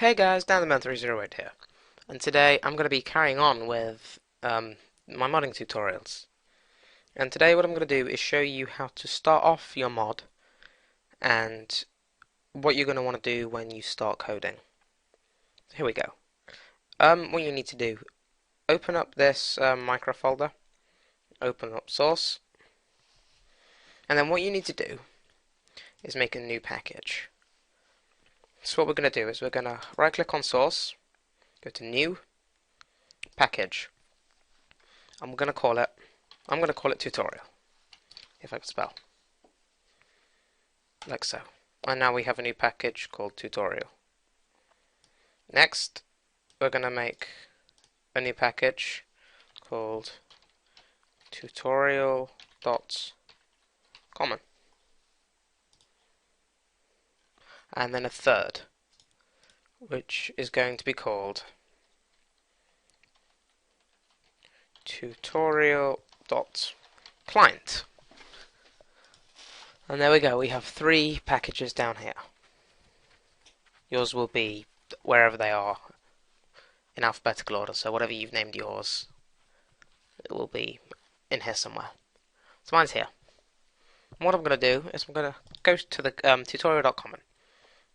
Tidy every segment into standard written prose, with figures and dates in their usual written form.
Hey guys, DanTheMan308 here, and today I'm going to be carrying on with my modding tutorials. And today what I'm going to do is show you how to start off your mod and what you're going to want to do when you start coding. Here we go. What you need to do, open up this micro folder, open up source, and then what you need to do is make a new package. So what we're going to do is we're going to right click on source, go to new, package. I'm going to call it tutorial, if I can spell, like so. And now we have a new package called tutorial. Next, we're going to make a new package called tutorial.common. And then a third, which is going to be called tutorial.client. And there we go, we have 3 packages down here. Yours will be wherever they are in alphabetical order, so whatever you've named yours, it will be in here somewhere. So mine's here. And what I'm going to do is I'm going to go to the tutorial.common.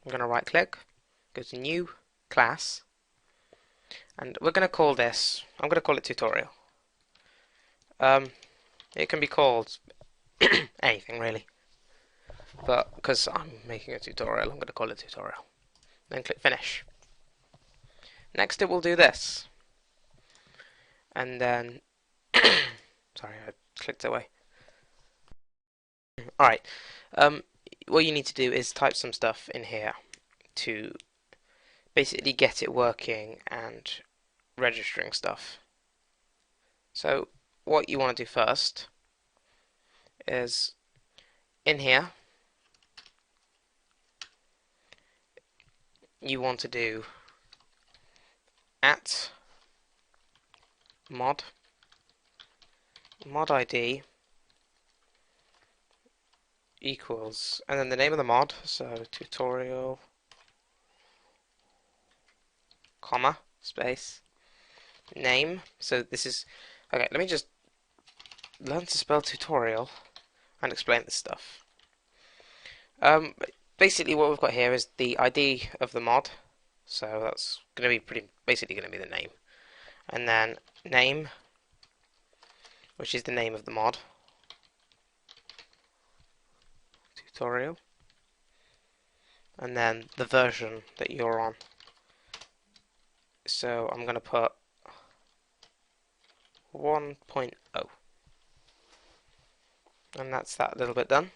I'm going to right click, go to new class, and we're going to call this, I'm going to call it tutorial. It can be called anything really, but because I'm making a tutorial, I'm going to call it tutorial. Then click finish. Next it will do this, and then sorry, I clicked away. Alright, what you need to do is type some stuff in here to basically get it working and registering stuff. So what you want to do first is in here you want to do at mod ID equals, and then the name of the mod, so tutorial, comma, space, name. So this is, okay, let me just learn to spell tutorial and explain this stuff. Basically what we've got here is the ID of the mod, so that's going to be basically going to be the name. And then name, which is the name of the mod, tutorial, and then the version that you're on. So I'm going to put 1.0, and that's that little bit done.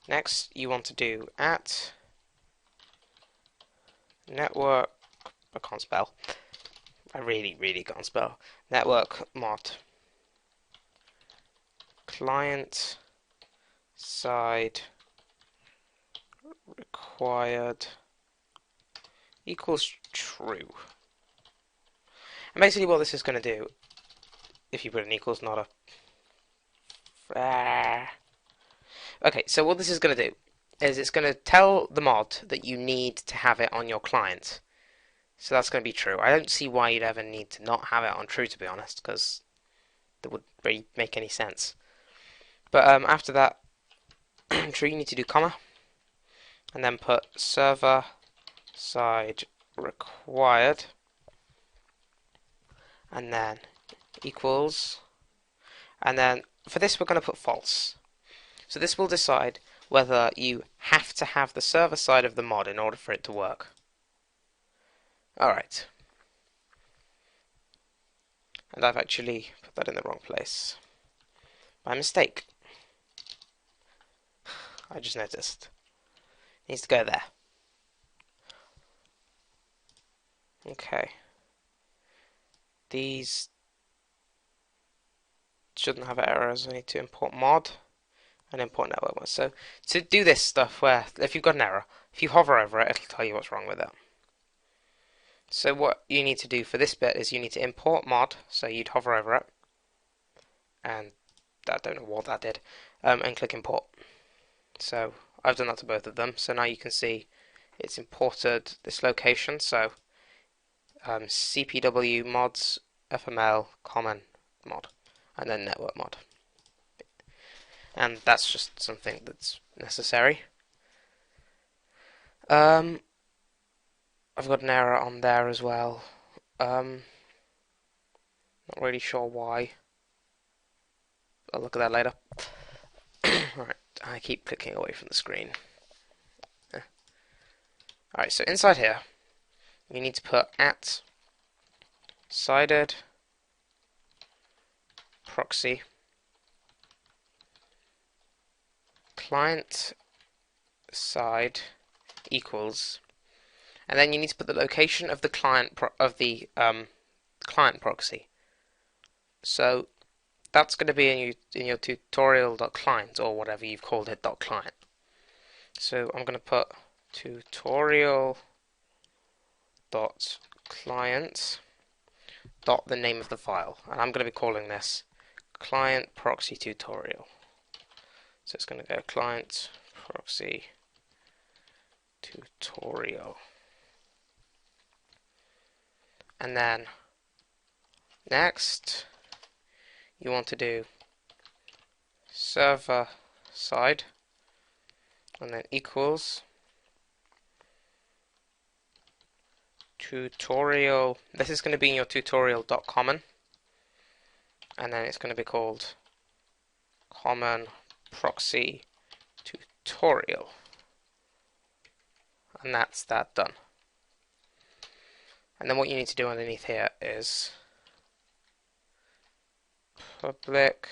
Next you want to do at network, I can't spell, I really can't spell, network mod client side required equals true. And basically what this is going to do, if you put an equals, not a... Okay, so what this is going to do is it's going to tell the mod that you need to have it on your client. So that's going to be true. I don't see why you'd ever need to not have it on true, to be honest, because that would really make any sense. But after that, true, you need to do comma, and then put server side required, and then equals, and then for this we're going to put false. So this will decide whether you have to have the server side of the mod in order for it to work. Alright. And I've actually put that in the wrong place. By mistake. I just noticed. It needs to go there. Okay. These shouldn't have errors. I need to import mod and import network mod. So to do this stuff where if you've got an error, if you hover over it, it'll tell you what's wrong with it. So what you need to do for this bit is you need to import mod, so you'd hover over it, and I don't know what that did, and click import. So I've done that to both of them, so now you can see it's imported this location, so cpw mods fml common mod and then network mod, and that's just something that's necessary. I've got an error on there as well. Not really sure why. I'll look at that later. Alright, I keep clicking away from the screen. Alright, so inside here, you need to put at sided proxy client side equals, and then you need to put the location of the client client proxy. So that's going to be in your tutorial.client or whatever you've called it .client. So I'm going to put tutorial.client the name of the file, and I'm going to be calling this client proxy tutorial. So it's going to go client proxy tutorial, and then next you want to do server side and then equals tutorial. This is going to be in your tutorial.common, and then it's going to be called common proxy tutorial, and that's that done. And then what you need to do underneath here is public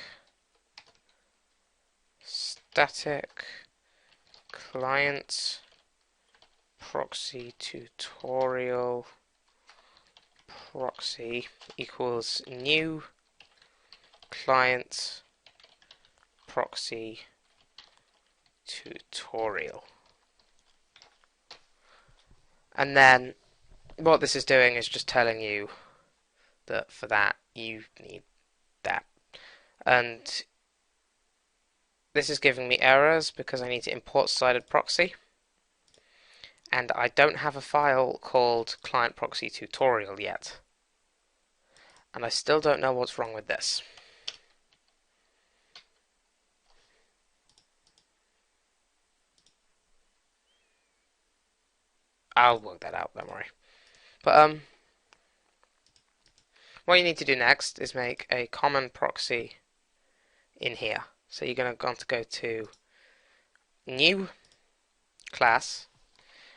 static client proxy tutorial proxy equals new client proxy tutorial. And then what this is doing is just telling you that for that you need that. And this is giving me errors because I need to import sided proxy, and I don't have a file called client proxy tutorial yet, and I still don't know what's wrong with this. I'll work that out, don't worry. But what you need to do next is make a common proxy in here. So you're going to go to new class,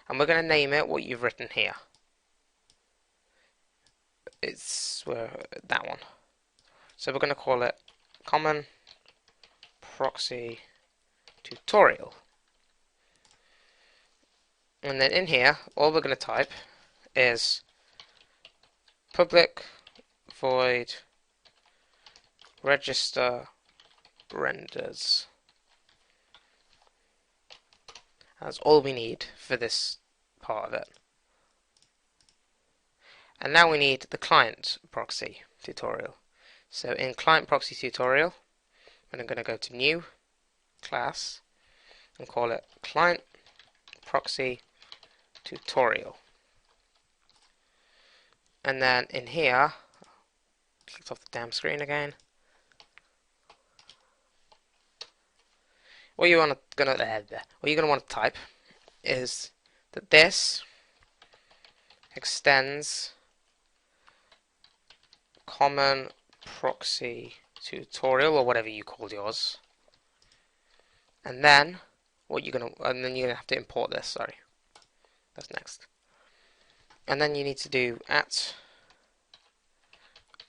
and we're going to name it what you've written here. It's that one. So we're going to call it common proxy tutorial. And then in here, all we're going to type is public void register renders. That's all we need for this part of it. And now we need the client proxy tutorial. So in client proxy tutorial, I'm going to go to new class and call it client proxy tutorial. And then in here, clicked off the damn screen again. What you're gonna want to type is that this extends common proxy tutorial, or whatever you called yours. And then you're gonna have to import this. Sorry, that's next. And then you need to do at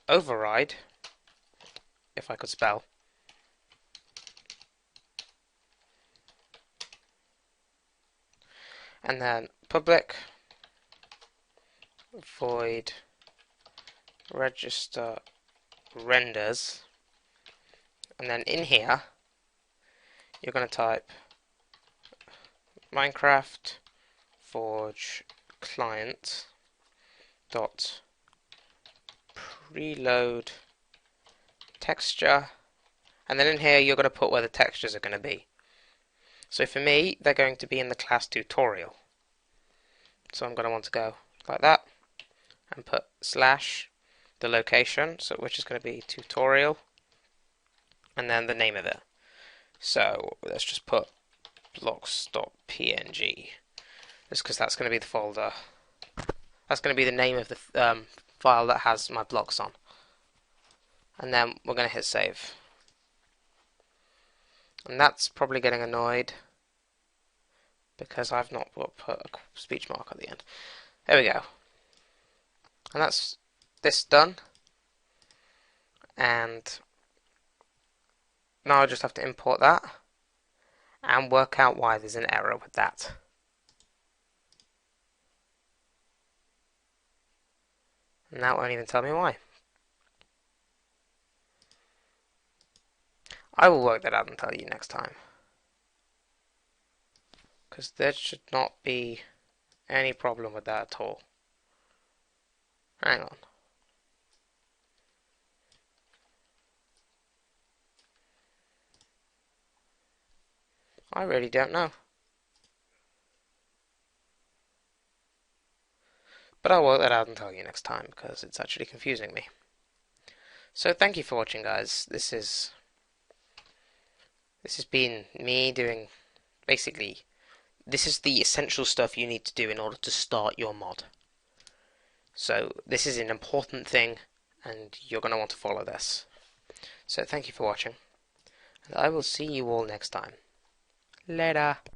override, if I could spell, and then public void register renders, and then in here you're going to type Minecraft Forge client dot preload texture, and then in here you're going to put where the textures are going to be. So for me, they're going to be in the class tutorial. So I'm going to want to go like that and put slash the location, so which is going to be tutorial, and then the name of it. So let's just put blocks.png, just because that's going to be the folder. That's going to be the name of the file that has my blocks on. And then we're going to hit save. And that's probably getting annoyed because I've not put a speech mark at the end. There we go. And that's this done. And now I just have to import that and work out why there's an error with that. And that won't even tell me why. I will work that out and tell you next time. Because there should not be any problem with that at all. Hang on. I really don't know. But I'll work that out and tell you next time because it's actually confusing me. So thank you for watching, guys. This has been me doing, basically, this is the essential stuff you need to do in order to start your mod. So this is an important thing and you're going to want to follow this. So thank you for watching, and I will see you all next time. Later.